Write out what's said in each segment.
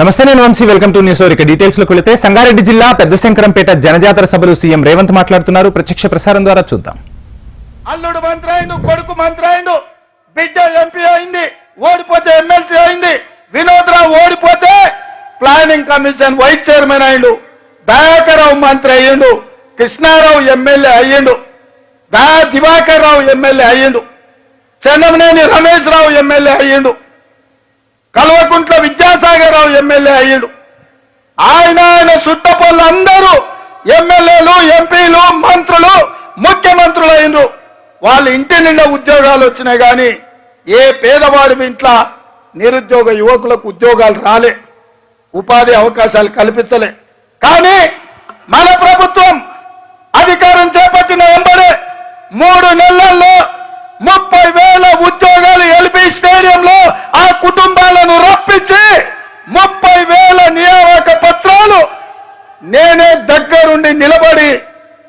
నమస్తే, నేను Vamshi. Welcome to news hour. ఇక డీటెయిల్స్ లోకి వెళితే సంగారెడ్డి జిల్లా పెద్దశంకరంపేట జనజాతర సభలు సీఎం రేవంత్ మాట్లాడుతున్నారు. ప్రత్యక్ష ప్రసారం ద్వారా చూద్దాం. అల్లుడు మంత్రి అయిండు, కొడుకు మంత్రి అయిండు, బిడ్డ ఎంపీ అయింది, ఓడిపోతే ఎమ్మెల్సీ అయింది. వినోద్ రావు ఓడిపోతే ప్లానింగ్ కమిషన్ వైస్ చైర్మన్ అయిండు. దయాకర్రావు మంత్రి అయ్యిండు, కృష్ణారావు ఎమ్మెల్యే అయ్యిండు, దివాకర్ రావు ఎమ్మెల్యే అయ్యిండు, చెన్నమనేని రమేష్ రావు ఎమ్మెల్యే అయ్యిండు, కల్వకుంట్ల విద్యాసాగర్ రావు ఎమ్మెల్యే అయ్యిండు. ఆయన చుట్టపల్లు అందరూ ఎమ్మెల్యేలు, ఎంపీలు, మంత్రులు, ముఖ్యమంత్రులు అయ్యిండ్రు. వాళ్ళ ఇంటి నిండా ఉద్యోగాలు వచ్చినాయి, కానీ ఏ పేదవాడి ఇంట్లో నిరుద్యోగ యువకులకు ఉద్యోగాలు రాలే, ఉపాధి అవకాశాలు కల్పించలే. కానీ మన ప్రభుత్వం అధికారం చేపట్టిన వెంబడే 3 నెలల్లో 30,000 ఉద్యోగాలు ఎల్బీ స్టేడియంలో ఆ కుటుంబాలను రప్పించి 30,000 నియామక పత్రాలు నేనే దగ్గరుండి నిలబడి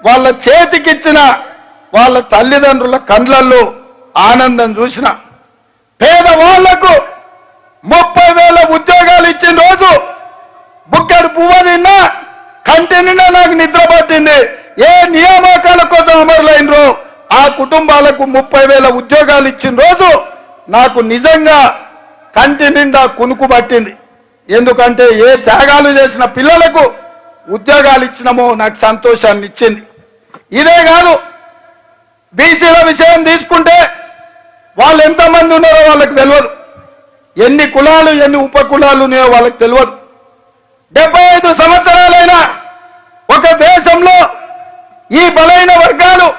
వాళ్ళ చేతికిచ్చిన. వాళ్ళ తల్లిదండ్రుల కండ్లల్లో ఆనందం చూసిన. పేదవాళ్లకు 30,000 ఉద్యోగాలు ఇచ్చిన రోజు బుక్కడు పువ్వు తిన్నా, కంటి నిండా నాకు నిద్ర పట్టింది. ఏ నియామకాల కోసం అమరులైనరో ఆ కుటుంబాలకు 30,000 ఉద్యోగాలు ఇచ్చిన రోజు నాకు నిజంగా కంటి నిండా కునుకు పట్టింది. ఎందుకంటే ఏ త్యాగాలు చేసిన పిల్లలకు ఉద్యోగాలు ఇచ్చినామో నాకు సంతోషాన్ని ఇచ్చింది. ఇదే కాదు, బీసీల విషయం తీసుకుంటే వాళ్ళు ఎంతమంది ఉన్నారో వాళ్ళకి తెలియదు, ఎన్ని కులాలు ఎన్ని ఉప కులాలు ఉన్నాయో వాళ్ళకి తెలియదు. 75 సంవత్సరాలైనా ఒక దేశంలో ఈ బలైన వర్గాలు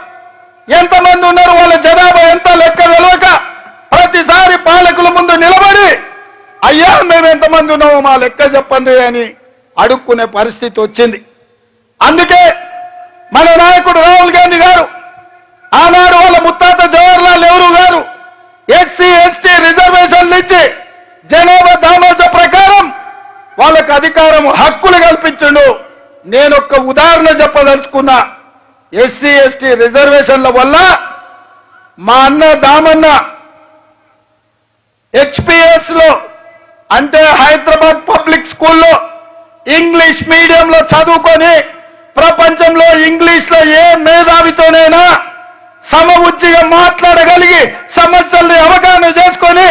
ఎంతమంది ఉన్నారు, వాళ్ళ జనాభా ఎంత లెక్క తెలియక ప్రతిసారి పాలకుల ముందు నిలబడి అయ్యా మేము ఎంతమంది ఉన్నామో మా లెక్క చెప్పండి అని అడుక్కునే పరిస్థితి వచ్చింది. అందుకే మన నాయకుడు రాహుల్ గాంధీ గారు ఆనాడు వాళ్ళ ముత్తాత జవహర్లాల్ నెహ్రూ గారు ఎస్సీ ఎస్టీ రిజర్వేషన్లు ఇచ్చి జనాభా దామాస ప్రకారం వాళ్ళకు అధికారం హక్కులు కల్పించండు. నేను ఒక్క ఉదాహరణ చెప్పదలుచుకున్నా. ఎస్సీ ఎస్టీ రిజర్వేషన్ల వల్ల మా అన్న దామన్న హెచ్పిఎస్ లో అంటే హైదరాబాద్ పబ్లిక్ స్కూల్లో ఇంగ్లీష్ మీడియంలో చదువుకొని ప్రపంచంలో ఇంగ్లీష్ లో ఏ మేధావితోనైనా సమవుజ్జిగా మాట్లాడగలిగి సమస్యల్ని అవగాహన చేసుకొని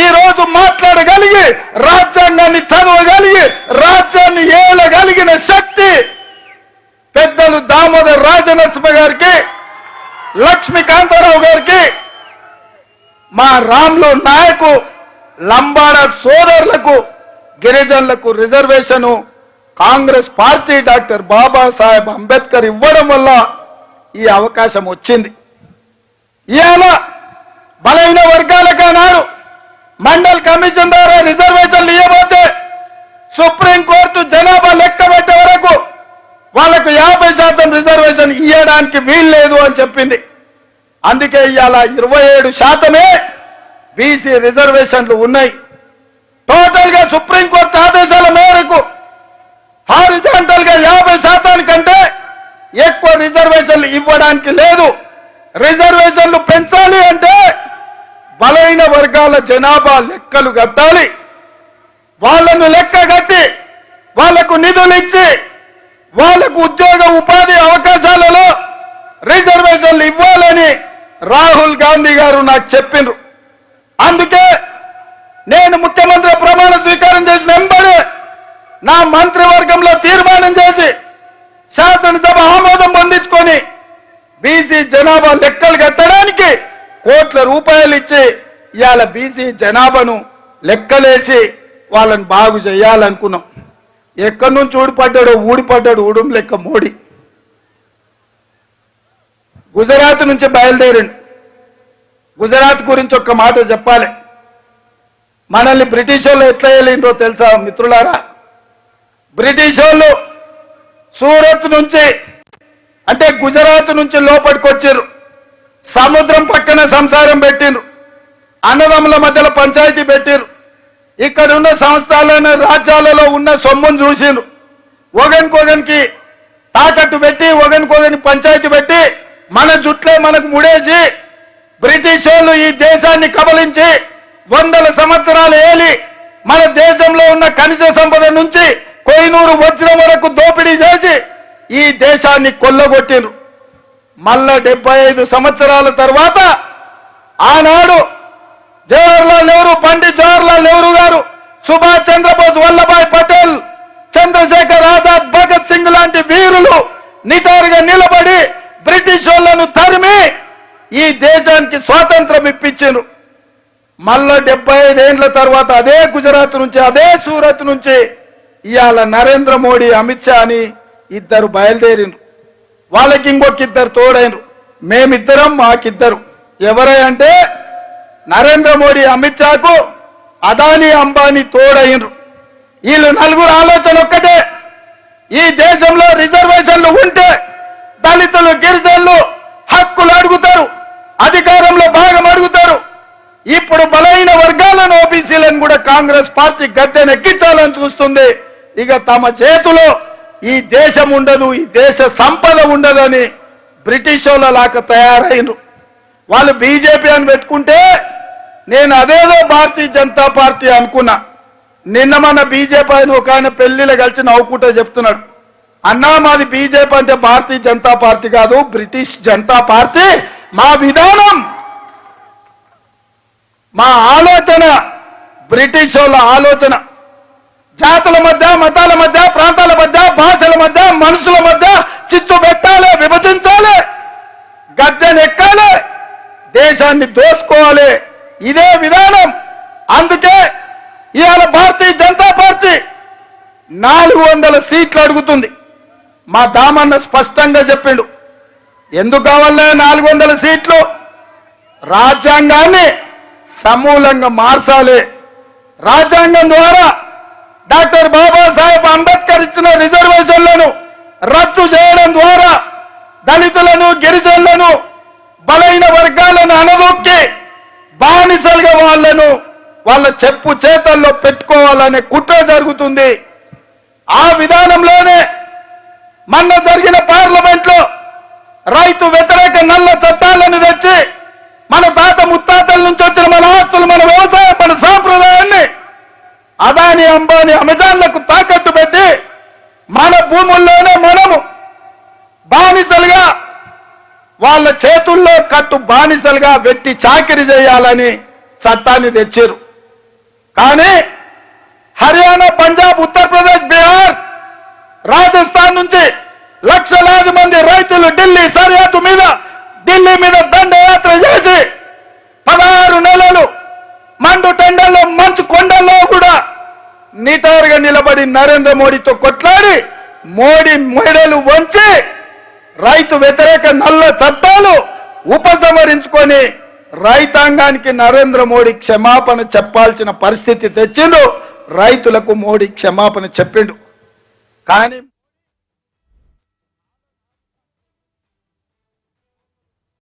ఈ రోజు మాట్లాడగలిగి రాజ్యాంగాన్ని చదవగలిగి రాజ్యాన్ని ఏలగలిగిన శక్తి పెద్దలు దామోదర్ రాజనరసింహ గారికి, లక్ష్మీకాంతారావు గారికి, మా రామ్లో నాయకు లంబాడ సోదరులకు గిరిజనులకు reservation Congress party doctor Babasaheb Ambedkar ఇవ్వడం వల్ల ఈ అవకాశం వచ్చింది. ఇవాళ బలైన వర్గాలకు అన్నాడు మండల్ కమిషన్ ద్వారా రిజర్వేషన్లు ఇవ్వబోతే సుప్రీంకోర్టు జనాభా లెక్క పెట్టే వరకు వాళ్ళకు 50% రిజర్వేషన్ ఇవ్వడానికి వీల్లేదు అని చెప్పింది. అందుకే ఇవాళ 27% బీసీ రిజర్వేషన్లు ఉన్నాయి. టోటల్ గా సుప్రీంకోర్టు ఆదేశాల మేరకు హారిజాంటల్ గా 50% కంటే ఎక్కువ రిజర్వేషన్లు ఇవ్వడానికి లేదు. రిజర్వేషన్లు పెంచాలి అంటే బలైన వర్గాల జనాభా లెక్కలు కట్టాలి. వాళ్ళను లెక్క కట్టి వాళ్లకు నిధులు ఇచ్చి వాళ్లకు ఉద్యోగ ఉపాధి అవకాశాలలో రిజర్వేషన్లు ఇవ్వాలని రాహుల్ గాంధీ గారు నాకు చెప్పిండ్రు. అందుకే నేను ముఖ్యమంత్రి ప్రమాణ స్వీకారం చేసిన వెంబడే నా మంత్రివర్గంలో తీర్మానం చేసి శాసనసభ ఆమోదం పొందించుకొని బీసీ జనాభా లెక్కలు కట్టడానికి కోట్ల రూపాయలు ఇచ్చి ఇవాళ బీసీ జనాభాను లెక్కలేసి వాళ్ళని బాగు చేయాలనుకున్నాం. ఎక్కడి నుంచి ఊడిపడ్డాడు ఊడుం లెక్క మోడీ. గుజరాత్ నుంచి బయలుదేరిండు. గుజరాత్ గురించి ఒక్క మాట చెప్పాలి. మనల్ని బ్రిటిష్ వాళ్ళు ఎట్లా వెళ్ళిండ్రో తెలుసా మిత్రులారా? బ్రిటిష్ వాళ్ళు సూరత్ నుంచి అంటే గుజరాత్ నుంచి లోపలికి వచ్చారు. సముద్రం పక్కన సంసారం పెట్టిండ్రు. అన్నదమ్ముల మధ్యలో పంచాయతీ పెట్టిండ్రు. ఇక్కడ ఉన్న సంస్థలైన రాజ్యాలలో ఉన్న సొమ్మును చూసిండ్రు. ఒకరికొకరికి తాకట్టు పెట్టి ఒకరికొకరిని పంచాయతీ పెట్టి మన జుట్లే మనకు ముడేసి బ్రిటిష్ వాళ్ళు ఈ దేశాన్ని కబలించి 100 సంవత్సరాలు ఏలి మన దేశంలో ఉన్న ఖనిజ సంపద నుంచి కోహినూరు వజ్రం వరకు దోపిడీ చేసి ఈ దేశాన్ని కొల్లగొట్టిండ్రు. మళ్ళా 75 సంవత్సరాల తర్వాత ఆనాడు జవహర్లాల్ నెహ్రూ, పండిత్ జవహర్లాల్ నెహ్రూ గారు, సుభాష్ చంద్రబోస్, వల్లభాయ్ పటేల్, చంద్రశేఖర్ ఆజాద్, భగత్ సింగ్ లాంటి వీరులు నిటారుగా నిలబడి బ్రిటిష్ వాళ్ళను తరిమి ఈ దేశానికి స్వాతంత్రం ఇప్పించారు. మళ్ళా 75 ఏండ్ల తర్వాత అదే గుజరాత్ నుంచి, అదే సూరత్ నుంచి ఇవాళ నరేంద్ర మోడీ, అమిత్ షా అని ఇద్దరు బయలుదేరిండ్రు. వాళ్ళకి ఇంకొక ఇద్దరు తోడైనరు. మేమిద్దరం, మాకిద్దరు. ఎవరై అంటే నరేంద్ర మోడీ, అమిత్ షాకు అదానీ, అంబానీ తోడైనరు. వీళ్ళు నలుగురు ఆలోచన ఒక్కటే, ఈ దేశంలో రిజర్వేషన్లు ఉంటే దళితులు, గిరిజనులు హక్కులు అడుగుతారు, అధికారంలో భాగం అడుగుతారు. ఇప్పుడు బలైన వర్గాలను, ఓబీసీలను కూడా కాంగ్రెస్ పార్టీ గద్దెనెక్కించాలని చూస్తుంది. ఇక తమ చేతిలో ఈ దేశం ఉండదు, ఈ దేశ సంపద ఉండదని బ్రిటిష్ వాళ్ళ లాగా తయారైనరు. వాళ్ళు బీజేపీ అని పెట్టుకుంటే నేను అదేదో భారతీయ జనతా పార్టీ అనుకున్నా. నిన్న మన బీజేపీ అని ఒక ఆయన పెళ్లిలో కలిసి నవ్వుకుంటే చెప్తున్నాడు, అన్నా మాది బీజేపీ అంటే భారతీయ జనతా పార్టీ కాదు, బ్రిటిష్ జనతా పార్టీ. మా విధానం, మా ఆలోచన బ్రిటిష్ వాళ్ళ ఆలోచన. జాతుల మధ్య, మతాల మధ్య, ప్రాంతాల మధ్య, భాషల మధ్య, మనుషుల మధ్య చిచ్చు పెట్టాలి, విభజించాలి, గద్దెనెక్కాలి, దేశాన్ని దోసుకోవాలి. ఇదే విధానం. అందుకే ఇవాళ భారతీయ జనతా పార్టీ 400 సీట్లు అడుగుతుంది. మా దామన్న స్పష్టంగా చెప్పిండు, ఎందుకు కావాలనే 400 సీట్లు? రాజ్యాంగాన్ని సమూలంగా మార్చాలి. రాజ్యాంగం ద్వారా డాక్టర్ బాబాసాహెబ్ అంబేద్కర్ ఇచ్చిన రిజర్వేషన్లను రద్దు చేయడం ద్వారా దళితులను, గిరిజనులను, బలైన వర్గాలను అనదొక్కి బానిసలుగా వాళ్ళ చెప్పు చేతల్లో పెట్టుకోవాలనే కుట్ర జరుగుతుంది. ఆ విధానంలోనే మొన్న జరిగిన పార్లమెంట్ లో రైతు వ్యతిరేక నల్ల చట్టాలను తెచ్చి మన తాత ముత్తాతల నుంచి వచ్చిన మన ఆస్తులు, మన వ్యవసాయం, మన సాంప్రదాయాన్ని అదాని, అంబానీ, అమెజాన్లకు తాకట్టు పెట్టి మన భూముల్లోనే మనము బానిసలుగా, వాళ్ళ చేతుల్లో కట్టు బానిసలుగా వెట్టి చాకిరి చేయాలని చట్టాన్ని తెచ్చారు. కానీ హర్యానా, పంజాబ్, ఉత్తరప్రదేశ్, బీహార్, రాజస్థాన్ నుంచి లక్షలాది మంది రైతులు ఢిల్లీ సరిహద్దు మీద, ఢిల్లీ మీద దండయాత్ర చేసి 16 నెలలు మండు టెండల్లో, మంచు కొండల్లో కూడా నిటారుగా నిలబడి నరేంద్ర మోడీతో కొట్లాడి మోడీ మెడలు వంచి రైతు వ్యతిరేక నల్ల చట్టాలు ఉపసంహరించుకొని రైతాంగానికి నరేంద్ర మోడీ క్షమాపణ చెప్పాల్సిన పరిస్థితి తెచ్చిండు. రైతులకు మోడీ క్షమాపణ చెప్పిండు. కానీ